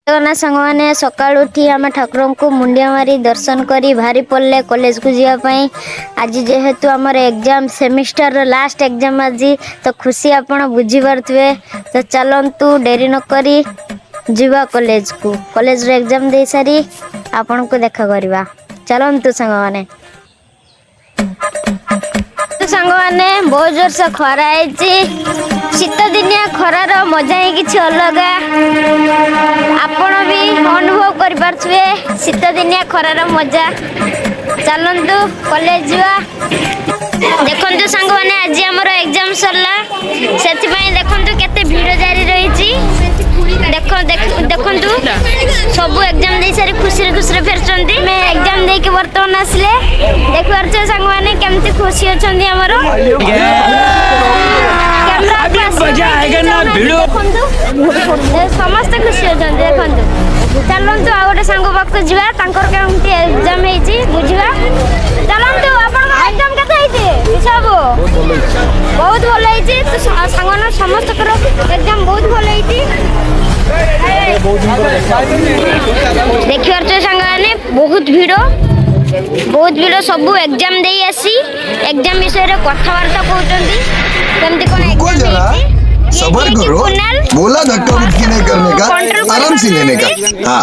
ना सांग मैंने सकाल उठी आम ठाकुर को मुंडिया मारी दर्शन करी भारी पड़े कॉलेज को जावाई। आज जेहेतु आमर एग्जाम सेमिस्टर लास्ट एग्जाम आज तो खुशी आपण बुझी पारे। तो चलतु डेरी नक जीवा कॉलेज को कॉलेज रे एग्जाम दे सारी आपण को देखा करवा। चलतु सांग मैंने सांग मैंने बहुत जोर से खरा है शीत दिनिया खरार मजा ही किसी अलग आपण भी अनुभव कर पारे शीत दिनिया खरार मजा। चलतु कॉलेज जा देखु सांग मैंने आज आमर एग्जाम सरला से देखु केते भीड़ जारी रही। देखु सब एग्जाम दे सारी खुशी खुशी फेरचंदी एग्जाम दे के बर्तमान आसले देख पारे सांग मैंने केमती खुशी अच्छा आमर समस्त खुशी अच्छा देखु। चलतु आ गए सांग पाख जामती एग्जाम बुझा। चलतु एग्जाम के सब बहुत भल सांग समस्त एग्जाम बहुत भल देखी पारे सांग मैंने बहुत भीड़ सब एग्जाम दे आसी एग्जाम विषय कथबार्ता कहते कमती कौन सबर करो, बोला धक्का मुक्की नहीं करने का, आराम से लेने का। हाँ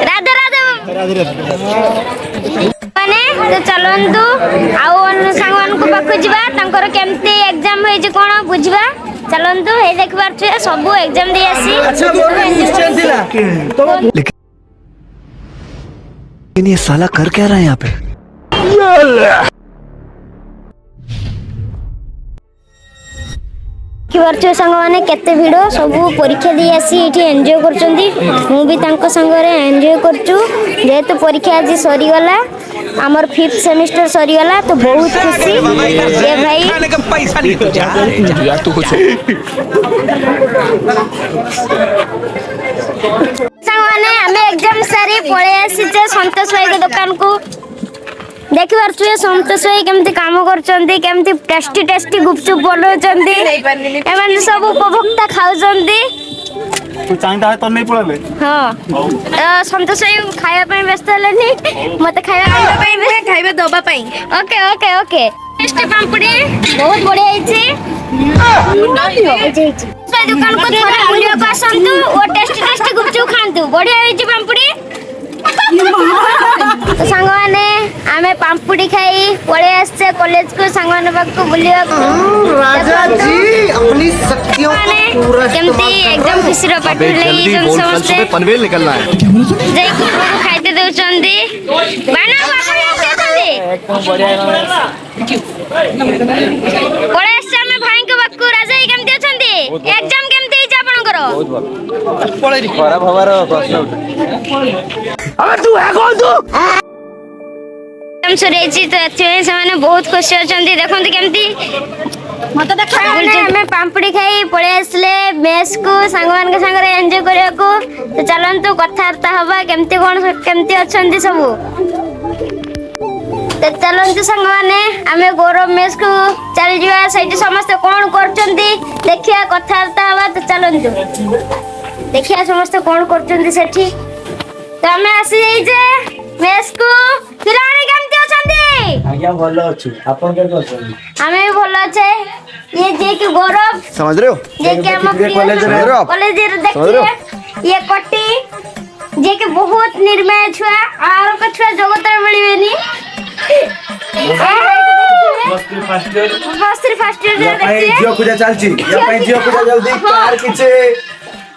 राधे राधे माने तो चलतु आउ सांग पाख जा केमती एग्जाम हो कौन बुझा। चलतु ये देख पारे सब एग्जाम दे आसी लेकिन ये साला कर क्या रहा है यहाँ पे। सांग मैंने केते भिड़ सब परीक्षा दी आसी ये एंजॉय कर संगे एंजॉय करचु जेहेतु परीक्षा आज सरीगला आमर 5th सेमिस्टर सरीगला तो बहुत खुशी ये भाई सांग मैंने आम एग्जाम सारी पलि आसी संतोष भाई के दुकान को देखी पारे संतोष भाई केमती काम करमती टेस्टी टेस्टी गुपचुप बनाऊँ सब उपभोक्ता खाऊँ। हाँ संतोष भाई खाया व्यस्त है मत खाया दबा ओके ओके ओके टेस्टी पांपड़ी बहुत बढ़िया दुकान को थोड़ा बुलिया आसतु और टेस्टी टेस्टी गुपचुप खातु बढ़िया पांपड़ी। तो सांग मैंने आमे पांपुड़ी खाई पड़े आसे कॉलेज को सांग मैंने पाक बुलिया राजा जी अपनी शक्तियों को पूरा केमती एकदम खुशी रो पार्टी लई जन समझते पनवेल निकलना है जय खाइते दउचंदी बाना पापड़ी आते एकदम बढ़िया पड़े आसे आमे भाई के पाक राजा केमती अछंदी एग्जाम केमती हिज आपनकर बहुत पड़े खराब हवार प्रश्न अबे तू है कौन तू से बहुत खुशी अच्छा देखते केमती मत देख पांपड़ी खाई पड़े आसले मेस को सांग मान के संगे एंजॉय करने को। तो चलतु कथबार्ता हवा केमती कौन केमती अच्छा सब। तो चलतु सांग मैंने आम गौरव मेस को चल जा समस्त कौन कर देखिया कथबार्ता हवा। तो चलतु देखिया समस्त कौन कर तो आम आसी जाइए मेस को पिलाने केमती अछंती आज्ञा भलो अछि आपन के अछंती हमें भी भलो अच्छे। ये जे के गौरव समझ रहे हो जे के हम कॉलेज रे देखिए ये कट्टी जे के बहुत निर्मय छुआ आरो के छुआ जगत रे मिलबेनी फर्स्ट ईयर देखिए जियो पूजा चलची या पई जियो पूजा जल्दी कार किछे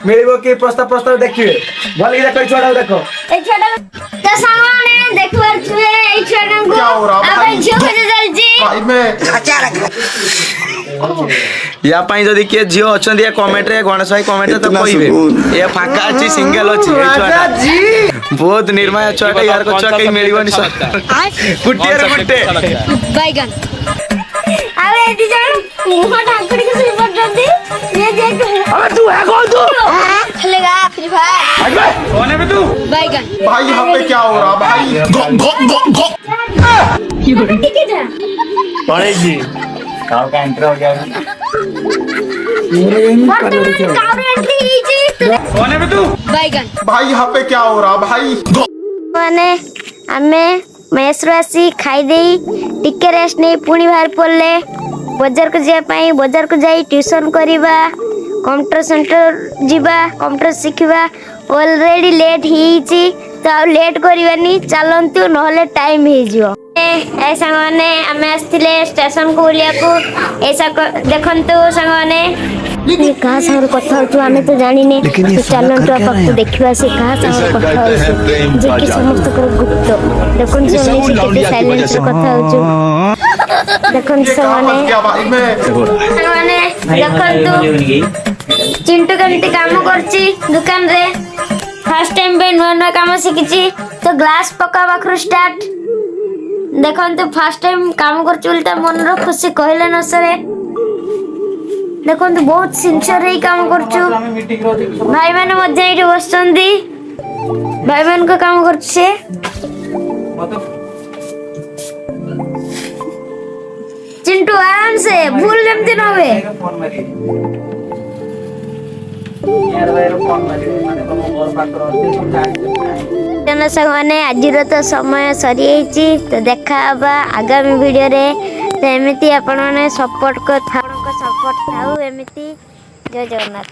मिलबो के प्रस्ताव देखिए भल के देखो छोड़ा देखो ए छोटा तो सामने देखो छुए ए छोटा को अब जियो पूजा चलची भाई में अच्छा रख या पाई जदी के जियो अछंदी कमेंट रे गणेश भाई कमेंट तो कहबे ये फाका अछि सिंगल अछि राजा जी बहुत निर्मय छोटा यार को छोटा कहीं मिलबनी गुट्टे रे गुट्टे बैगन अबे दी जान मुंह ढाकड़ी के सुई पड़ जल्दी ये देख अबे तू है कौन तू खेलेगा फ्री फायर कौन है बे तू बैगन भाई यहाँ पे क्या हो रहा भाई ठीक है पड़ेगी गाँव का एंटर हो गया ବର୍ତ୍ତମାନ କାଉର ଏଣ୍ଟ୍ରି ହେଇଛି भाई यहाँ पे क्या हो रहा भाई? ମାନେ ଆମେ ମେସ୍ରୁ ଆସି ଖାଇଦେଇ ଟିକେ ରେଷ୍ଟ ନେଇ ପୁଣି ବାହାରି ପଡ଼ିଲେ ବଜାରକୁ ଯିବା ପାଇଁ। ବଜାରକୁ ଯାଇ ଟ୍ୟୁସନ୍ କରିବା, କମ୍ପ୍ୟୁଟର ସେଣ୍ଟର ଯିବା, କମ୍ପ୍ୟୁଟର ଶିଖିବା। ଅଲରେଡ଼ି ଲେଟ୍ ହେଇଛି ତ ଆଉ ଲେଟ୍ କରିବାନି, ଚାଲନ୍ତୁ ନହେଲେ ଟାଇମ୍ ହେଇଯିବ। ଏ ସାଙ୍ଗମାନେ ଆମେ ଆସିଥିଲେ ଷ୍ଟେସନକୁ ବୁଲିବାକୁ। ଦେଖନ୍ତୁ ସାଙ୍ଗମାନେ କାହା ସାଙ୍ଗରେ କଥା ହଉଛୁ ଆମେ ତ ଜାଣିନେ, ଚାଲନ୍ତୁ ପାଖକୁ ଦେଖିବା ସେ କାହା ସାଙ୍ଗରେ କଥା ହଉଛୁ, ଯିଏକି ସମସ୍ତଙ୍କର ଗୁପ୍ତ। ଦେଖନ୍ତୁ ସେମାନେ କେତେ ସାଇଲେନ୍ସରେ କଥା ହଉଛୁ। ଦେଖନ୍ତୁ ସେମାନେ ଦେଖନ୍ତୁ ଚିଣ୍ଟୁ କେମିତି କାମ କରୁଛି ଦୋକାନରେ। ଫାର୍ଷ୍ଟ ଟାଇମ୍ ପାଇଁ ନୂଆ ନୂଆ କାମ ଶିଖିଛି ତ ଗ୍ଲାସ୍ ପକା ପାଖରୁ ଷ୍ଟାର୍ଟ। ଦେଖନ୍ତୁ ଫାର୍ଷ୍ଟ ଟାଇମ୍ କାମ କରୁଛି ବୋଲି ତା ମନର ଖୁସି କହିଲେ ନ ସରେ। ଦେଖନ୍ତୁ ବହୁତ ସିନସିୟର ହେଇ କାମ କରୁଛୁ। ଭାଇମାନେ ମଧ୍ୟ ଏଇଠି ବସିଛନ୍ତି, ଭାଇମାନଙ୍କ କାମ କରୁଛି ସେ। ଚିଣ୍ଟୁ ଆରାମ ସେ, ଭୁଲ ଯେମିତି ନ ହୁଏ। ସାଙ୍ଗମାନେ ଆଜିର ତ ସମୟ ସରିଯାଇଛି, ତ ଦେଖା ହବା ଆଗାମୀ ଭିଡ଼ିଓରେ। ତ ଏମିତି ଆପଣମାନେ ସପୋର୍ଟ ଥାଉ, ଏମିତି। ଜୟ ଜଗନ୍ନାଥ।